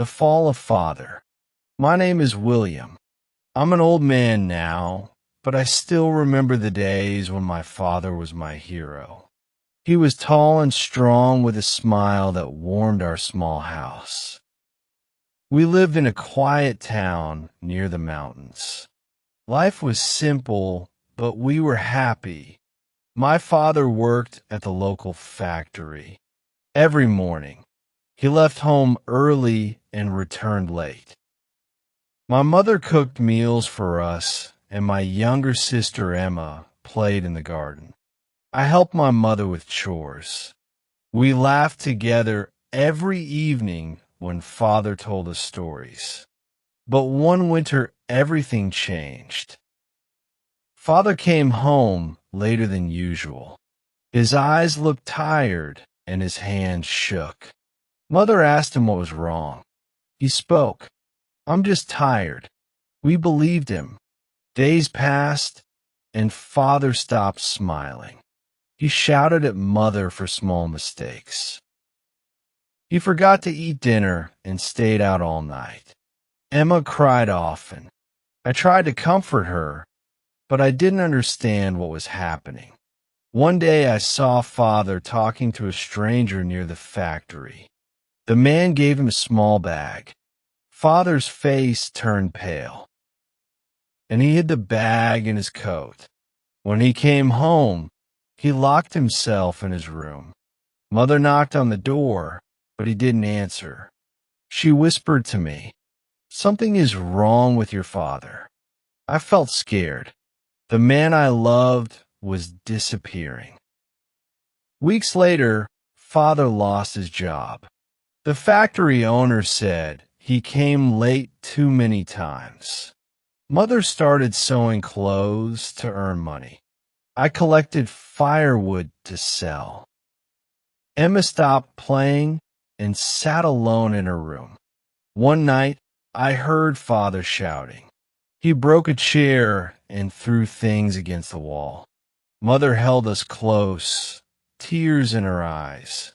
The Fall of Father. My name is William. I'm an old man now, but I still remember the days when my father was my hero. He was tall and strong with a smile that warmed our small house. We lived in a quiet town near the mountains. Life was simple, but we were happy. My father worked at the local factory. Every morning, he left home early and returned late. My mother cooked meals for us, and my younger sister Emma played in the garden. I helped my mother with chores. We laughed together every evening when Father told us stories. But one winter, everything changed. Father came home later than usual. His eyes looked tired, and his hands shook. Mother asked him what was wrong. He spoke. "I'm just tired." We believed him. Days passed, and Father stopped smiling. He shouted at Mother for small mistakes. He forgot to eat dinner and stayed out all night. Emma cried often. I tried to comfort her, but I didn't understand what was happening. One day I saw Father talking to a stranger near the factory. The man gave him a small bag. Father's face turned pale, and he hid the bag in his coat. When he came home, he locked himself in his room. Mother knocked on the door, but he didn't answer. She whispered to me, "Something is wrong with your father." I felt scared. The man I loved was disappearing. Weeks later, Father lost his job. The factory owner said he came late too many times. Mother started sewing clothes to earn money. I collected firewood to sell. Emma stopped playing and sat alone in her room. One night, I heard Father shouting. He broke a chair and threw things against the wall. Mother held us close, tears in her eyes.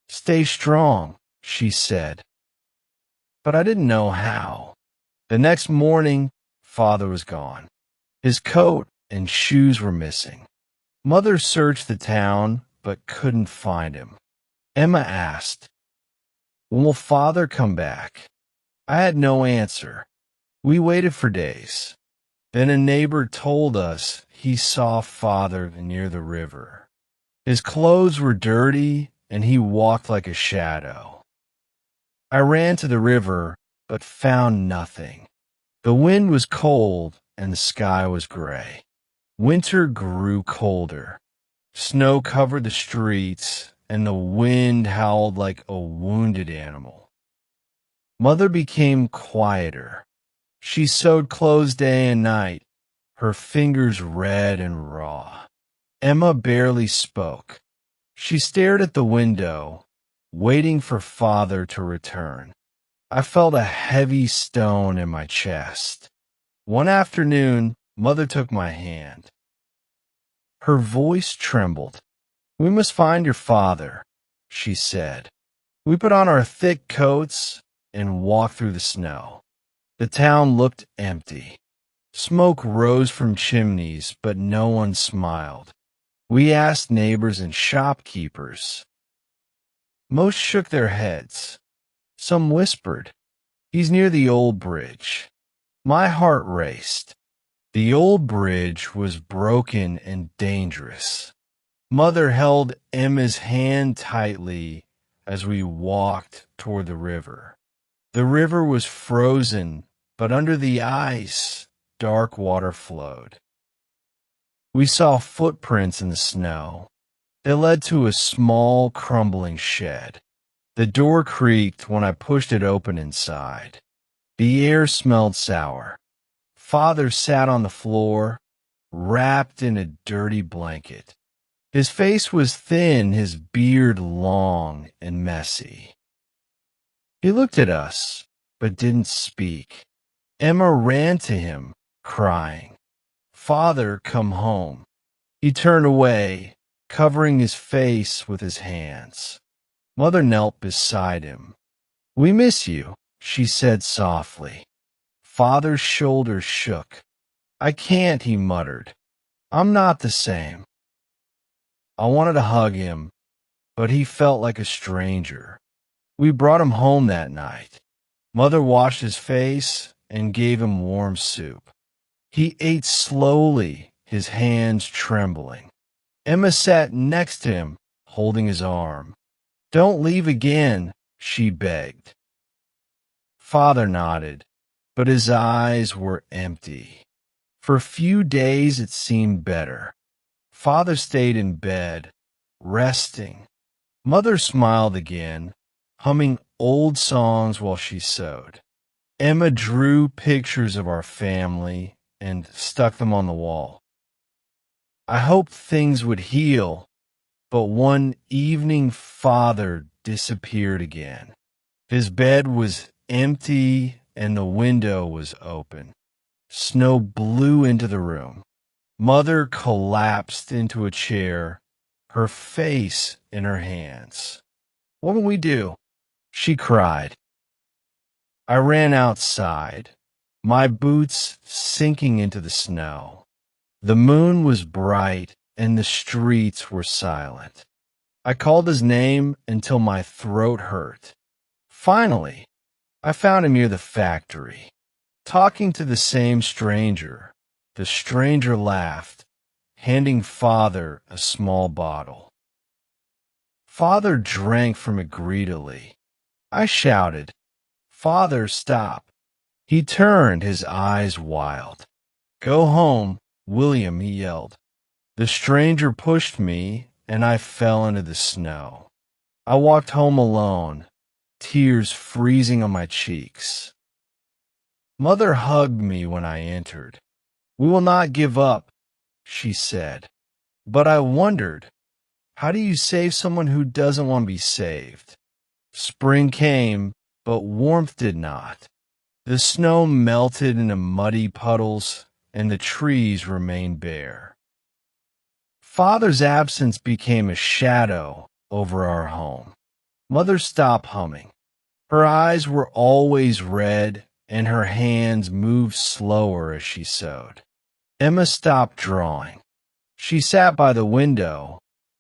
"Stay strong," she said. But I didn't know how. The next morning, Father was gone. His coat and shoes were missing. Mother searched the town, but couldn't find him. Emma asked, "When will Father come back?" I had no answer. We waited for days. Then a neighbor told us he saw Father near the river. His clothes were dirty, and he walked like a shadow. I ran to the river, but found nothing. The wind was cold, and the sky was gray. Winter grew colder. Snow covered the streets, and the wind howled like a wounded animal. Mother became quieter. She sewed clothes day and night, her fingers red and raw. Emma barely spoke. She stared at the window, waiting for Father to return. I felt a heavy stone in my chest. One afternoon, Mother took my hand. Her voice trembled. "We must find your father," she said. We put on our thick coats and walked through the snow. The town looked empty. Smoke rose from chimneys, but no one smiled. We asked neighbors and shopkeepers. Most shook their heads. Some whispered, "He's near the old bridge." My heart raced. The old bridge was broken and dangerous. Mother held Emma's hand tightly as we walked toward the river. The river was frozen, but under the ice, dark water flowed. We saw footprints in the snow. They led to a small, crumbling shed. The door creaked when I pushed it open inside. The air smelled sour. Father sat on the floor, wrapped in a dirty blanket. His face was thin, his beard long and messy. He looked at us, but didn't speak. Emma ran to him, crying, "Father, come home." He turned away, covering his face with his hands. Mother knelt beside him. "We miss you," she said softly. Father's shoulders shook. I can't, he muttered. I'm not the same. I wanted to hug him, but he felt like a stranger. We brought him home that night. Mother washed his face and gave him warm soup. He ate slowly, his hands trembling. Emma sat next to him, holding his arm. Don't leave again, she begged. Father nodded, but his eyes were empty. For a few days it seemed better. Father stayed in bed, resting. Mother smiled again, humming old songs while she sewed. Emma drew pictures of our family and stuck them on the wall. I hoped things would heal, but one evening Father disappeared again. His bed was empty and the window was open. Snow blew into the room. Mother collapsed into a chair, her face in her hands. What will we do? She cried. I ran outside, my boots sinking into the snow. The moon was bright and the streets were silent. I called his name until my throat hurt. Finally, I found him near the factory, talking to the same stranger. The stranger laughed, handing Father a small bottle. Father drank from it greedily. I shouted, Father, stop. He turned, his eyes wild. Go home, William, he yelled. The stranger pushed me, and I fell into the snow. I walked home alone, tears freezing on my cheeks. Mother hugged me when I entered. We will not give up, she said. But I wondered, how do you save someone who doesn't want to be saved? Spring came, but warmth did not. The snow melted into muddy puddles, and the trees remained bare. Father's absence became a shadow over our home. Mother stopped humming. Her eyes were always red, and her hands moved slower as she sewed. Emma stopped drawing. She sat by the window,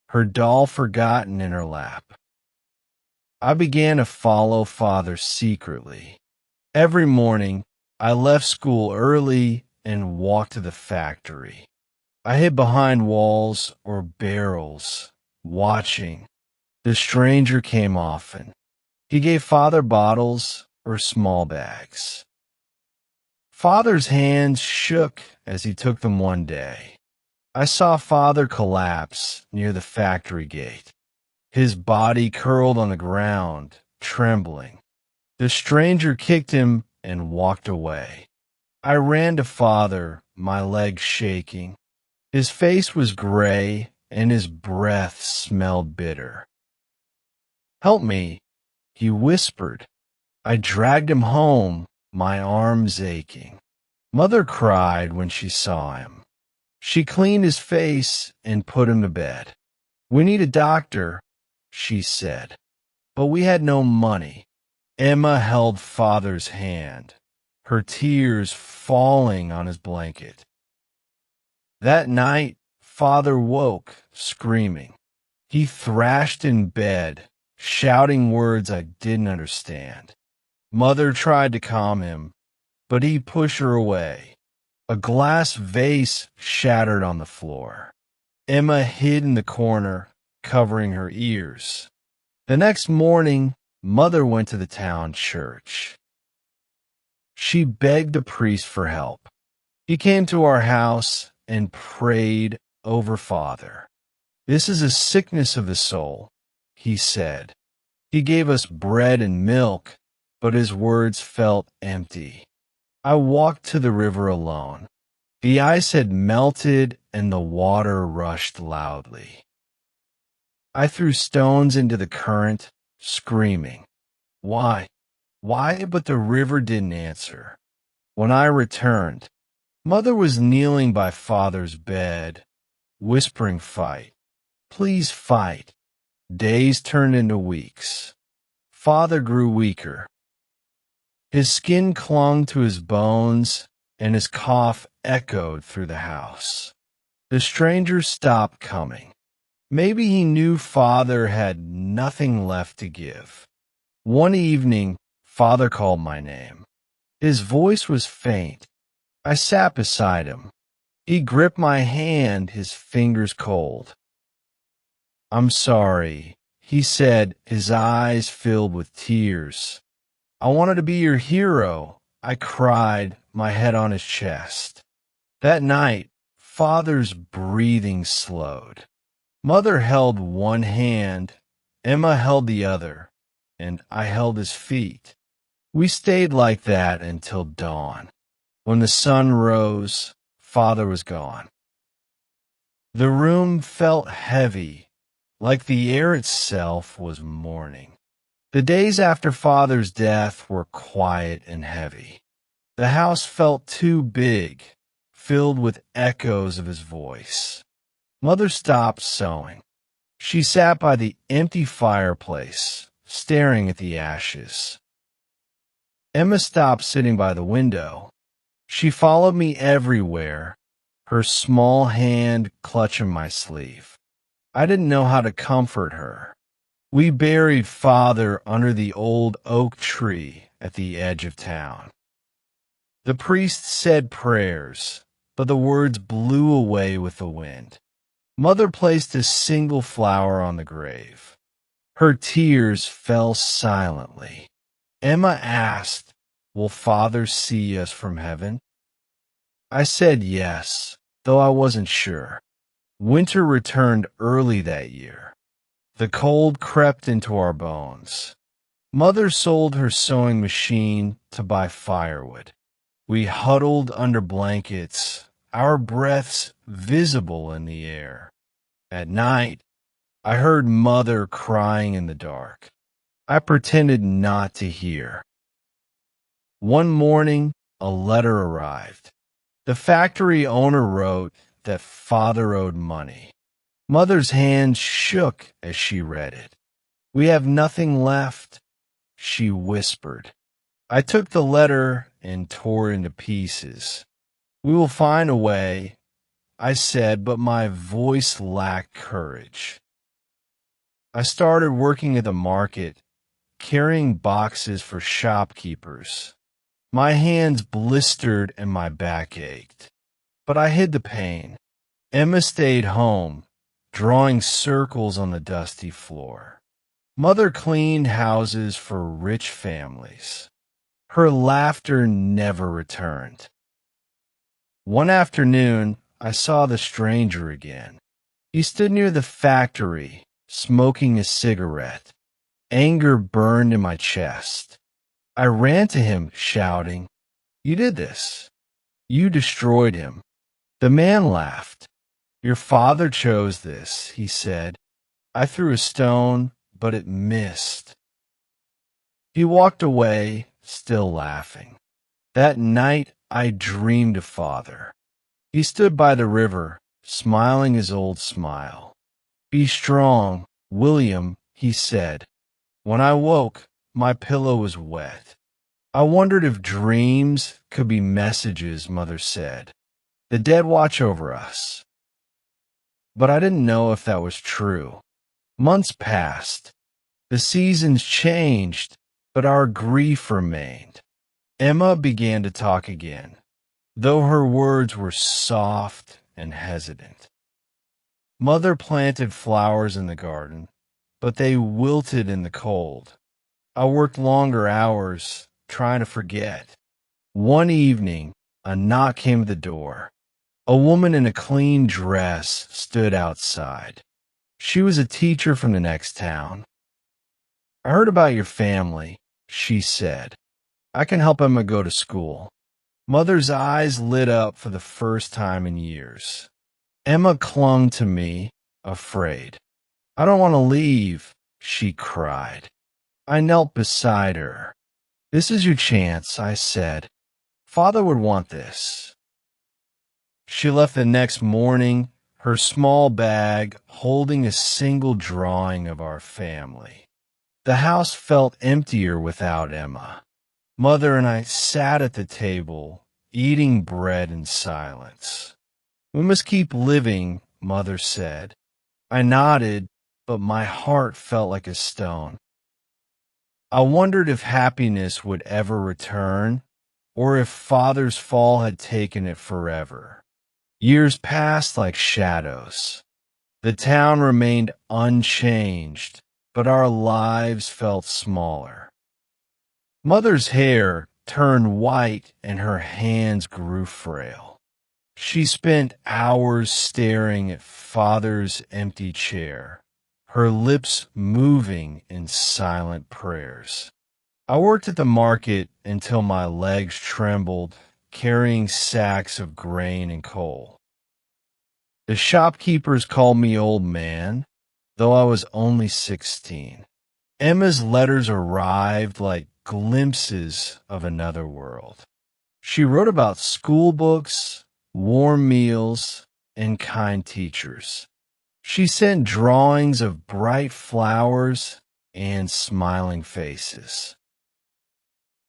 her doll forgotten in her lap. I began to follow Father secretly. Every morning, I left school early and walked to the factory. I hid behind walls or barrels, watching. The stranger came often. He gave Father bottles or small bags. Father's hands shook as he took them one day. I saw Father collapse near the factory gate. His body curled on the ground, trembling. The stranger kicked him and walked away. I ran to Father, my legs shaking. His face was gray and his breath smelled bitter. Help me, he whispered. I dragged him home, my arms aching. Mother cried when she saw him. She cleaned his face and put him to bed. We need a doctor, she said, but we had no money. Emma held Father's hand, her tears falling on his blanket. That night, Father woke, screaming. He thrashed in bed, shouting words I didn't understand. Mother tried to calm him, but he pushed her away. A glass vase shattered on the floor. Emma hid in the corner, covering her ears. The next morning, Mother went to the town church. She begged the priest for help. He came to our house and prayed over Father. This is a sickness of the soul, he said. He gave us bread and milk, but his words felt empty. I walked to the river alone. The ice had melted and the water rushed loudly. I threw stones into the current, screaming. Why? Why? But the river didn't answer. When I returned, Mother was kneeling by Father's bed, whispering, fight. Please fight. Days turned into weeks. Father grew weaker. His skin clung to his bones, and his cough echoed through the house. The stranger stopped coming. Maybe he knew Father had nothing left to give. One evening, Father called my name. His voice was faint. I sat beside him. He gripped my hand, his fingers cold. "I'm sorry," he said, his eyes filled with tears. "I wanted to be your hero," I cried, my head on his chest. That night, Father's breathing slowed. Mother held one hand, Emma held the other, and I held his feet. We stayed like that until dawn. When the sun rose, Father was gone. The room felt heavy, like the air itself was mourning. The days after Father's death were quiet and heavy. The house felt too big, filled with echoes of his voice. Mother stopped sewing. She sat by the empty fireplace, staring at the ashes. Emma stopped sitting by the window. She followed me everywhere, her small hand clutching my sleeve. I didn't know how to comfort her. We buried Father under the old oak tree at the edge of town. The priest said prayers, but the words blew away with the wind. Mother placed a single flower on the grave. Her tears fell silently. Emma asked, "Will Father see us from heaven?" I said yes, though I wasn't sure. Winter returned early that year. The cold crept into our bones. Mother sold her sewing machine to buy firewood. We huddled under blankets, our breaths visible in the air. At night, I heard Mother crying in the dark. I pretended not to hear. One morning, a letter arrived. The factory owner wrote that Father owed money. Mother's hand shook as she read it. "We have nothing left," she whispered. I took the letter and tore it into pieces. "We will find a way," I said, but my voice lacked courage. I started working at the market, carrying boxes for shopkeepers. My hands blistered and my back ached, but I hid the pain. Emma stayed home, drawing circles on the dusty floor. Mother cleaned houses for rich families. Her laughter never returned. One afternoon, I saw the stranger again. He stood near the factory, smoking a cigarette. Anger burned in my chest. I ran to him, shouting, "You did this. You destroyed him." The man laughed. "Your father chose this," he said. I threw a stone, but it missed. He walked away, still laughing. That night, I dreamed of Father. He stood by the river, smiling his old smile. "Be strong, William," he said. When I woke, my pillow was wet. I wondered if dreams could be messages, Mother said. The dead watch over us. But I didn't know if that was true. Months passed. The seasons changed, but our grief remained. Emma began to talk again, though her words were soft and hesitant. Mother planted flowers in the garden, but they wilted in the cold. I worked longer hours, trying to forget. One evening, a knock came at the door. A woman in a clean dress stood outside. She was a teacher from the next town. "I heard about your family," she said. "I can help Emma go to school." Mother's eyes lit up for the first time in years. Emma clung to me, afraid. "I don't want to leave," she cried. I knelt beside her. "This is your chance," I said. "Father would want this." She left the next morning, her small bag holding a single drawing of our family. The house felt emptier without Emma. Mother and I sat at the table, eating bread in silence. "We must keep living," Mother said. I nodded, but my heart felt like a stone. I wondered if happiness would ever return, or if Father's fall had taken it forever. Years passed like shadows. The town remained unchanged, but our lives felt smaller. Mother's hair turned white and her hands grew frail. She spent hours staring at Father's empty chair, her lips moving in silent prayers. I worked at the market until my legs trembled, carrying sacks of grain and coal. The shopkeepers called me old man, though I was only 16. Emma's letters arrived like glimpses of another world. She wrote about school books, warm meals, and kind teachers. She sent drawings of bright flowers and smiling faces.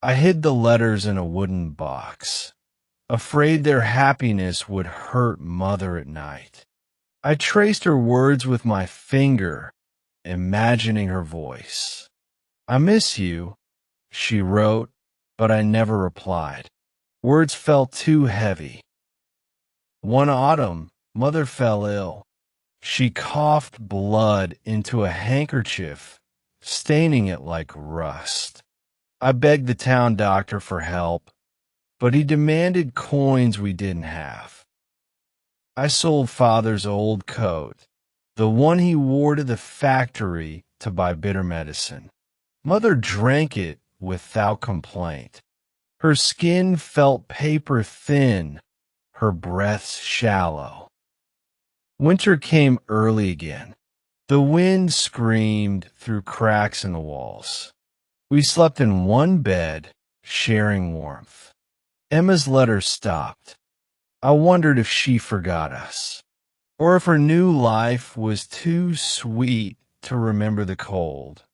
I hid the letters in a wooden box, afraid their happiness would hurt Mother at night. I traced her words with my finger, imagining her voice. "I miss you," she wrote, but I never replied. Words felt too heavy. One autumn, Mother fell ill. She coughed blood into a handkerchief, staining it like rust. I begged the town doctor for help, but he demanded coins we didn't have. I sold Father's old coat, the one he wore to the factory, to buy bitter medicine. Mother drank it without complaint. Her skin felt paper thin, her breaths shallow. Winter came early again. The wind screamed through cracks in the walls. We slept in one bed, sharing warmth. Emma's letters stopped. I wondered if she forgot us, or if her new life was too sweet to remember the cold.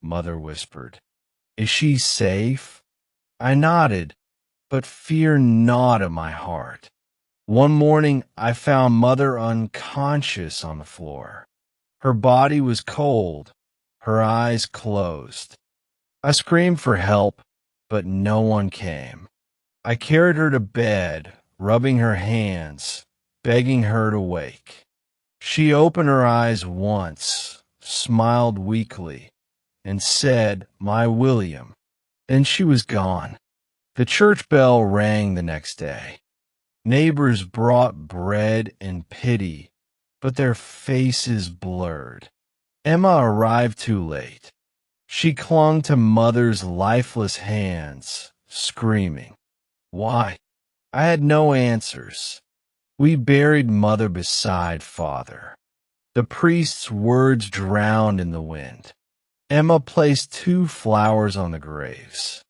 Mother whispered, "Is she safe?" I nodded, but fear gnawed at my heart. One morning, I found Mother unconscious on the floor. Her body was cold, her eyes closed. I screamed for help, but no one came. I carried her to bed, rubbing her hands, begging her to wake. She opened her eyes once, smiled weakly, and said, "My William." Then she was gone. The church bell rang the next day. Neighbors brought bread and pity, but their faces blurred. Emma arrived too late. She clung to Mother's lifeless hands, screaming. Why? I had no answers. We buried Mother beside Father. The priest's words drowned in the wind. Emma placed 2 flowers on the graves.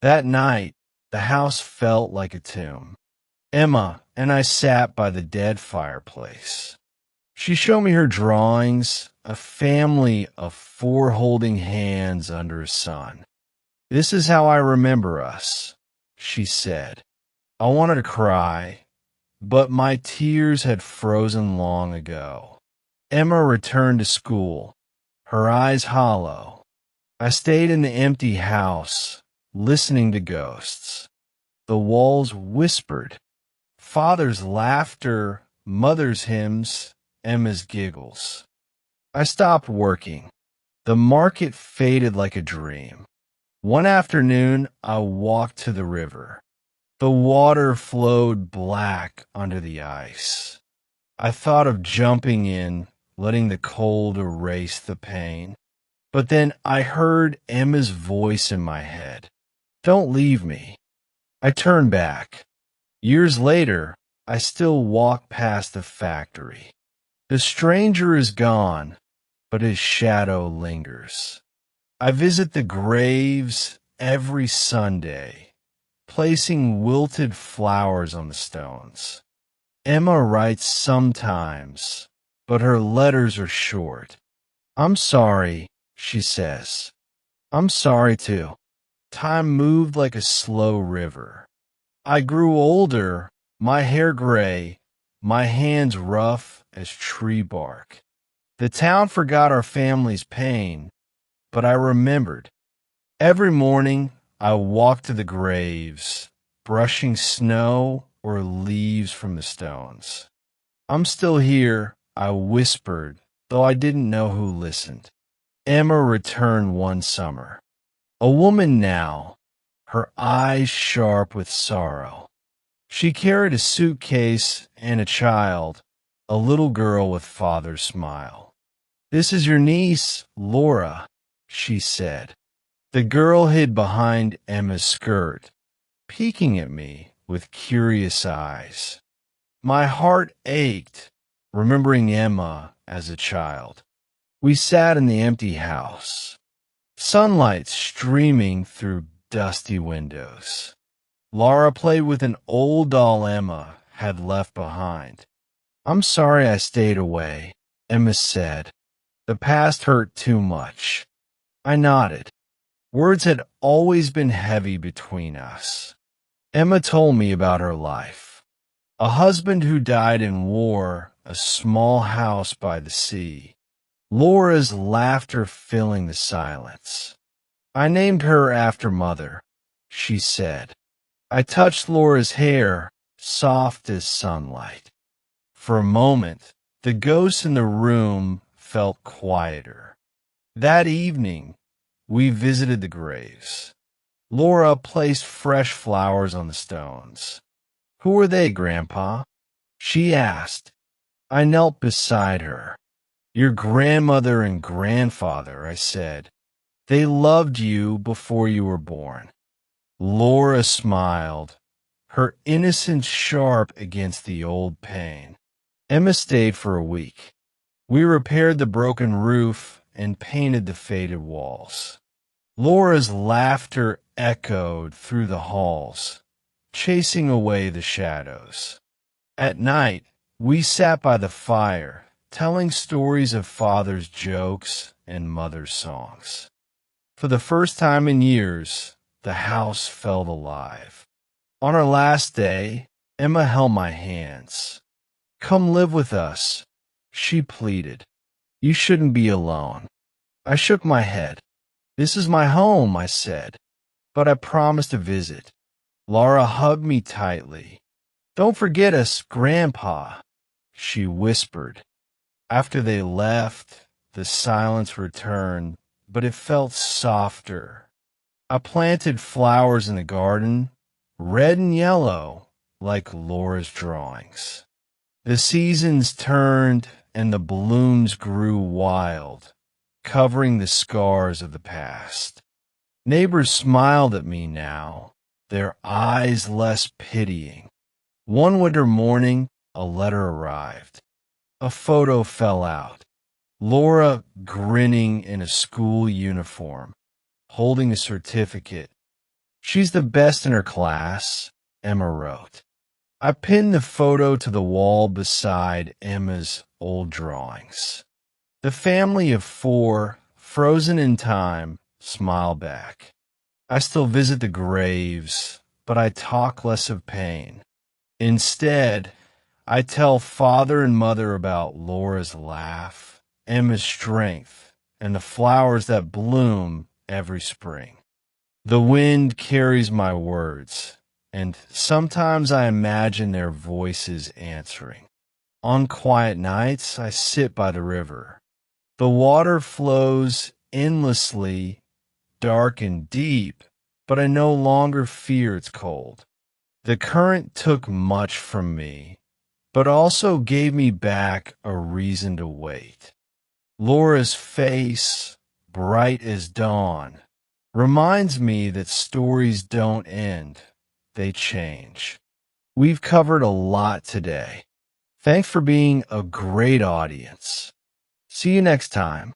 That night, the house felt like a tomb. Emma and I sat by the dead fireplace. She showed me her drawings, a family of 4 holding hands under a sun. "This is how I remember us," she said. I wanted to cry, but my tears had frozen long ago. Emma returned to school, her eyes hollow. I stayed in the empty house, listening to ghosts. The walls whispered. Father's laughter, Mother's hymns, Emma's giggles. I stopped working. The market faded like a dream. One afternoon, I walked to the river. The water flowed black under the ice. I thought of jumping in, letting the cold erase the pain. But then I heard Emma's voice in my head. "Don't leave me." I turned back. Years later, I still walk past the factory. The stranger is gone, but his shadow lingers. I visit the graves every Sunday, placing wilted flowers on the stones. Emma writes sometimes, but her letters are short. "I'm sorry," she says. "I'm sorry too." time moved like a slow river. I grew older, my hair gray, my hands rough as tree bark. The town forgot our family's pain, but I remembered. Every morning, I walked to the graves, brushing snow or leaves from the stones. "I'm still here," I whispered, though I didn't know who listened. Emma returned one summer. A woman now, her eyes sharp with sorrow. She carried a suitcase and a child, a little girl with father's smile. "This is your niece, Laura," she said. The girl hid behind Emma's skirt, peeking at me with curious eyes. My heart ached, remembering Emma as a child. We sat in the empty house, sunlight streaming through dusty windows. Laura played with an old doll Emma had left behind. "I'm sorry I stayed away," Emma said. "The past hurt too much." I nodded. Words had always been heavy between us. Emma told me about her life. A husband who died in war, a small house by the sea. Laura's laughter filling the silence. "I named her after Mother," she said. I touched Laura's hair, soft as sunlight. For a moment, the ghosts in the room felt quieter. That evening, we visited the graves. Laura placed fresh flowers on the stones. "Who are they, Grandpa?" she asked. I knelt beside her. "Your grandmother and grandfather," I said. "They loved you before you were born." Laura smiled, her innocence sharp against the old pain. Emma stayed for a week. We repaired the broken roof and painted the faded walls. Laura's laughter echoed through the halls, chasing away the shadows. At night, we sat by the fire, telling stories of father's jokes and mother's songs. For the first time in years, the house felt alive. On our last day, Emma held my hands. "Come live with us," she pleaded. "You shouldn't be alone." I shook my head. "This is my home," I said, "but I promised to visit." Laura hugged me tightly. "Don't forget us, Grandpa," she whispered. After they left, the silence returned, but it felt softer. I planted flowers in the garden, red and yellow, like Laura's drawings. The seasons turned and the blooms grew wild, covering the scars of the past. Neighbors smiled at me now, their eyes less pitying. One winter morning, a letter arrived. A photo fell out. Laura grinning in a school uniform, holding a certificate. "She's the best in her class," Emma wrote. I pinned the photo to the wall beside Emma's old drawings. The family of four, frozen in time, smile back. I still visit the graves, but I talk less of pain. Instead, I tell father and mother about Laura's laugh, Emma's strength, and the flowers that bloom every spring. The wind carries my words, and sometimes I imagine their voices answering. On quiet nights, I sit by the river. The water flows endlessly, dark and deep, but I no longer fear its cold. The current took much from me, but also gave me back a reason to wait. Laura's face, bright as dawn, reminds me that stories don't end, they change. We've covered a lot today. Thanks for being a great audience. See you next time.